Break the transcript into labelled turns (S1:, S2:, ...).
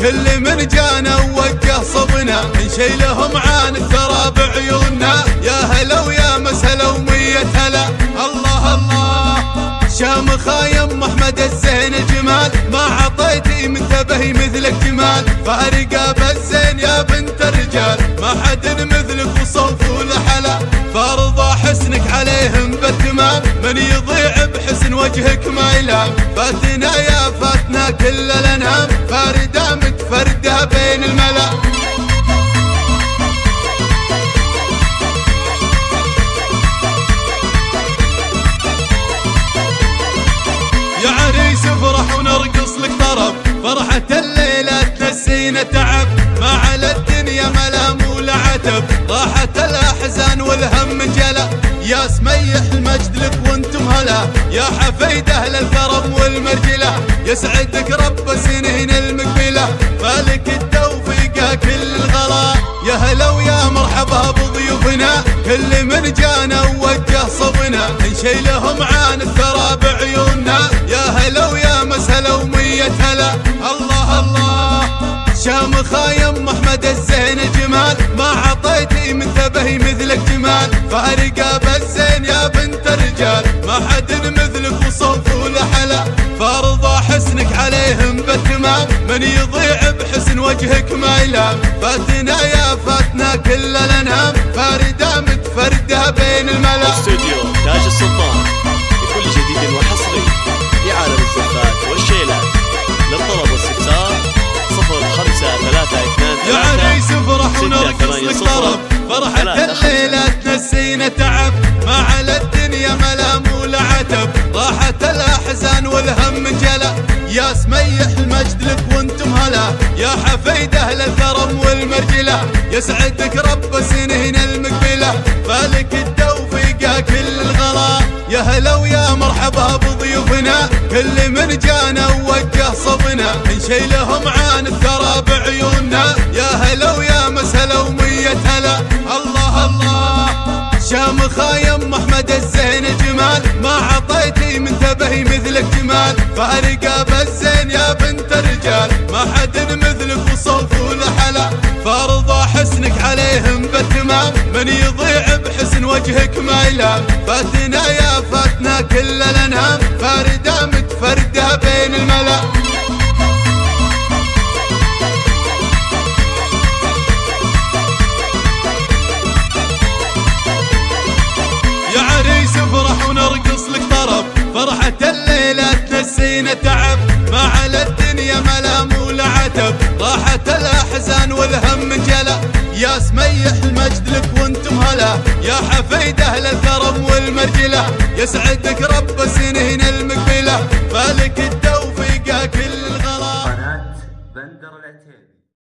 S1: كل من جانا ووجه صبنا نشيلهم عن الثرى بعيوننا. يا هلا ويا مسهلا ومية هلا. الله الله شامخ يم احمد الزين الجمال، ما عطيتي منتبه مثلك جمال. فارقه بالزين يا بنت الرجال، ما حد مثلك وصوف ولحلا. فارضى حسنك عليهم بالتمام، من يضيع بحسن وجهك ما يلام. فاتنا يا فاتنا كل الانام، فارده متفرده بين الملا. يا عريس افرح ونرقص لك طرب، فرحة الليلة تنسينا تعب. ما على الدنيا ملام ولا عتب، راحت الأحزان والهم انجلى. يا سميح المجد لك وانتم هلا، يا حفيده للكرم والمرجلة. يسعدك رب سنين المقبلة، فالك التوفيق كل الغلا. يا هلا ويا مرحبا بضيوفنا، كل من جانا ووجه صبنا نشيلهم عن الثرى بعيوننا. يا هلا ويا مسهلا ومية هلا. الله الله شامخ يم احمد الزين الجمال، ما عطيتي منتبه مثلك جمال. فارقه بالزين يا بنت الرجال، ما حد مثلك وصوف ولحلا. فارضى حسنك عليهم بالتمام، من يضيع بحسن وجهك ما يلام. فاتنا يا فاتنا كل الانام، فارده متفرده بين الملا.
S2: استوديو تاج السلطان بكل جديد وحصري في عالم الزفات والشيلات. للطلب والاستفسار 0532
S1: يا عريس افرح ونرقص لك طرب، فرحة الليلة تنسينا تعب. ما على الدنيا ملام ولا عتب، راحت الأحزان والهم انجلى. يا سميح المجد لك وانتم هلا، يا حفيده للكرم والمرجلة. يسعدك رب سنين المقبلة، فالك التوفيق كل الغلا. يا هلا ويا مرحبا بضيوفنا، كل من جانا ووجه صبنا نشيلهم عن الثرى بعيوننا. يا هلا ويا مسهلا ومية هلا. الله الله شامخ يم احمد الزين الجمال، ما عطيتي منتبه مثلك جمال. فارقه بالزين يا بنت الرجال، ما حد مثلك وصوف ولحلا. فارضى حسنك عليهم بالتمام، من يضيع بحسن وجهك ما يلام. فاتنا يا فاتنا كل الانام، فارده متفرده بين الملا. يا عريس افرح ونرقص لك طرب، فرحة الليلة تنسينا تعب. ما على الدنيا ملام ولا عتب، راحت الأحزان والهم انجلى. يا سميح المجد لك وانتم هلا، يا حفيده للكرم والمرجلة. يسعدك رب سنين المقبلة، فالك التوفيق كل الغلا.
S3: قناة بندر العتيبي.